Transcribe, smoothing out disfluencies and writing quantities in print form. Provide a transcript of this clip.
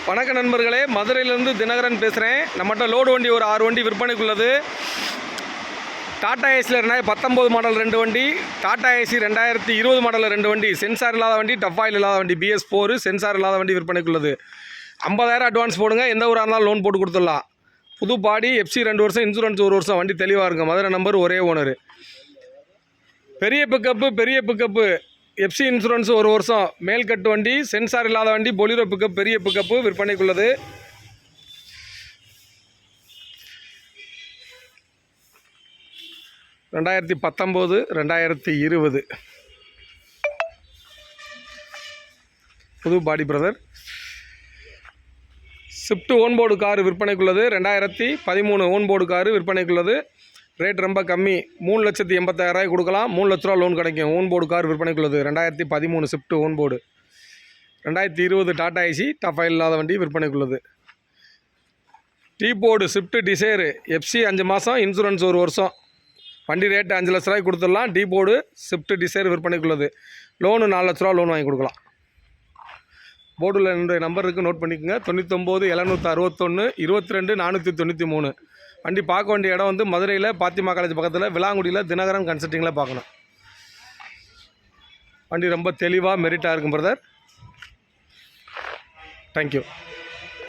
வணக்க நண்பர்களே, மதுரையிலேருந்து தினகரன் பேசுகிறேன். நம்மகிட்ட லோடு வண்டி ஒரு 6 வண்டி விற்பனைக்குள்ளது. டாடா ஏசியில் 2019 மாடல் 2 வண்டி, டாடா ஏசி 2020 மாடலில் 2 வண்டி, சென்சார் இல்லாத வண்டி, டப் ஆயில் இல்லாத வண்டி, BS4 சென்சார் இல்லாத வண்டி விற்பனைக்குள்ளது. 50,000 அட்வான்ஸ் போடுங்க, எந்த ஊராக இருந்தாலும் லோன் போட்டு கொடுத்துடலாம். புது பாடி, FC 2 வருஷம், இன்சூரன்ஸ் 1 வருஷம், வண்டி தெளிவாக இருக்கும். மதுரை நம்பர், ஒரே ஓனர். பெரிய பிக்கப்பு FC இன்சூரன்ஸ் 1 வருஷம், மேல் கட்டு வண்டி, சென்சார் இல்லாத வண்டி, பொலிரோ பிக்கப், பெரிய பிக்கப்பு விற்பனைக்குள்ளது. ரெண்டாயிரத்தி 19, 2020 புது body brother. Swift own board car விற்பனைக்குள்ளது. 2013 ஓன்போர்டு காரு விற்பனைக்குள்ளது. ரேட் ரொம்ப கம்மி, 3,80,000 கொடுக்கலாம். 3 லட்ச ரூபா லோன் கிடைக்கும். ஓன்போர்டு கார் விற்பனைக்குள்ளது. 2013 ஸ்விஃப்ட் ஓன்போர்டு. 2020 டாடா ஏசி, டப் ஆயில் இல்லாத வண்டி விற்பனைக்குள்ளது. T board Swift Dzire, FC 5 மாதம், இன்சூரன்ஸ் 1 வருஷம், வண்டி ரேட்டு 5 லட்ச ரூபாய்க்கு கொடுத்துடலாம். டீ போர்டு ஸ்விஃப்ட் டிசைர் விற்பனைக்குள்ளது. லோனு 4 லட்ச ரூபா லோன் வாங்கி கொடுக்கலாம். போர்டில் என்னுடைய நம்பர் இருக்குது, நோட் பண்ணிக்கோங்க. 99 761 22 493. வண்டி பார்க்க வேண்டிய இடம் வந்து மதுரையில் பாத்திமா காலேஜ் பக்கத்தில் விளாங்குடியில் தினகரன் கன்சல்ட்டிங்கில் பார்க்கணும். வண்டி ரொம்ப தெளிவாக மெரிட்டாக இருக்கும் பிரதர். தேங்க்யூ.